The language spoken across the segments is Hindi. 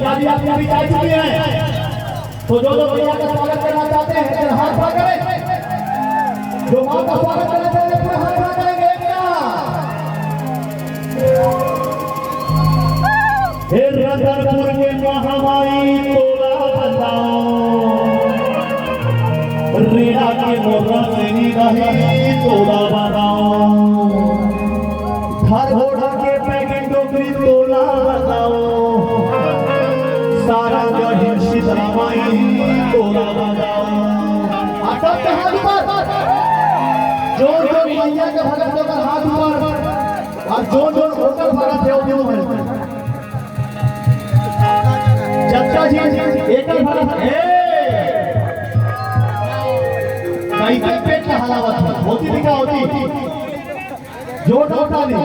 गाड़ी आपने भी जा चुकी है। तो जो लोग भैया का स्वागत करना चाहते हैं फिर हाथ खड़ा करें। जो मां का स्वागत करना चाहते हैं पूरे हाथ खड़ा करेंगे। हे रतनपुर के महामाई तोला बताओ, रेड़ा के मोरा से नहीं तोला बताओ, हर घोड़ा के पैकेट डोकरी तोला बताओ, सारा जहिर शीतला माई तोला बताओ। सब के हाथ ऊपर, जोर जोर मैया के भगत लोग हाथ ऊपर और जोर जोर होकर भगत देव देव है। चचा जी एकल भगत कई कई पेट का हलावत होती भी क्या होती जोर उठा नहीं।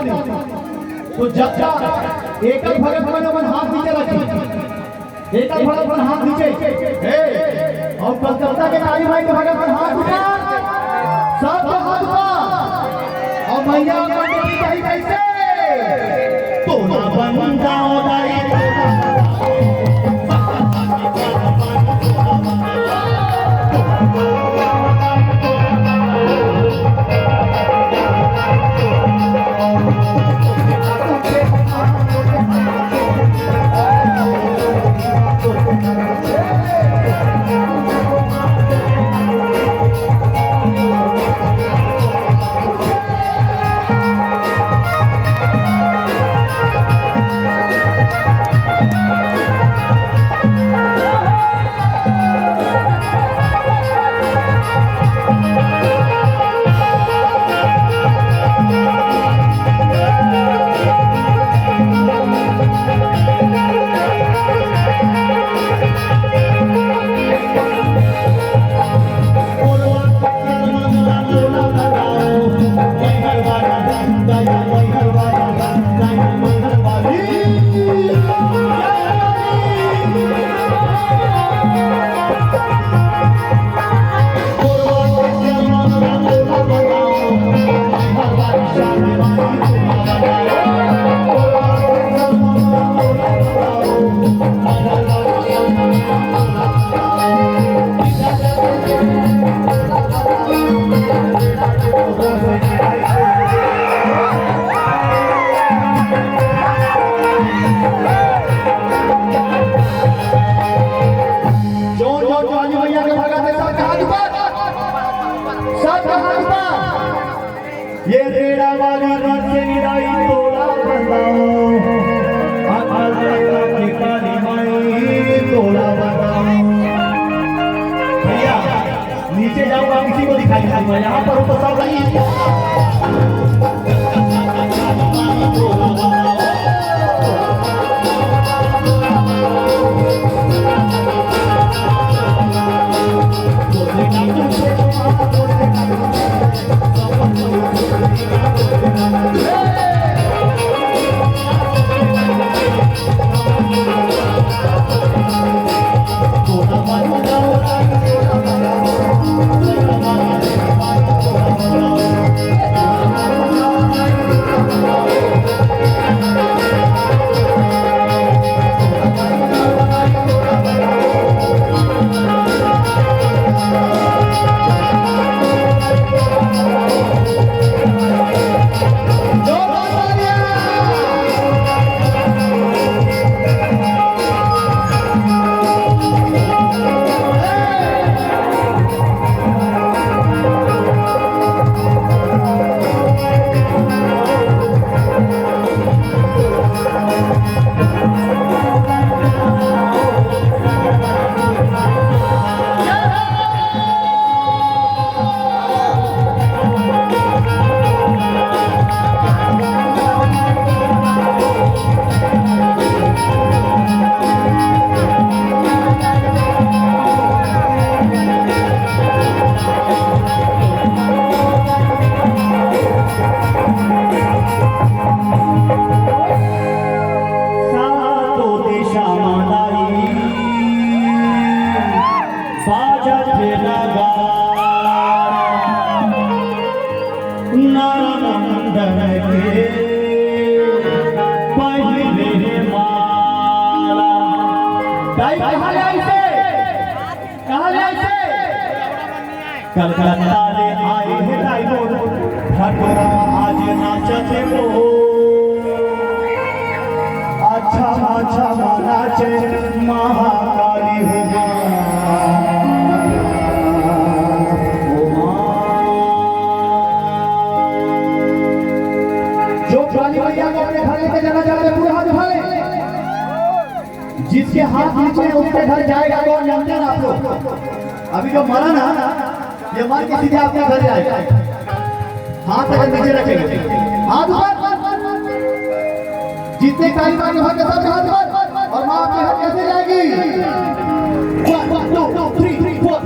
तो चचा एकल भगत बने अपन हाथ नीचे रखे, एकल भगत बन हाथ नीचे और कलकत्ता के काली भाई के भगत बन हाथ ऊपर, सब हाथ ऊपर और मैया कैसे तो बन जाओ ये रेड़ा वाली रात से निराई तोला बताओ, की काली माई तोला बताओ। भैया नीचे जाऊंगा किसी को दिखाई दूंगा, यहाँ पर तो सब दाई कहाँ ले आई से? कहाँ ले आई से? कलकत्ता ले आए हैं दाई मोर, भटोरा आज नाचते वो। अच्छा अच्छा नाचे महाकाली हो जो काली मैया को अपने घर लेके जाना चाहते पूरे हाथ उठा ले। जिसके हाथ नीचे है उसके घर जाएगा कौन जानते हैं आप लोग? अभी जो मरा ना ये मार के सीधे आपके घर जाएगा। हाथ अगर नीचे रखेंगे हाथ ऊपर, जितने काली माँ के भाग सब हाथ ऊपर, और माँ आपके घर कैसे जाएगी? 1 2 3 4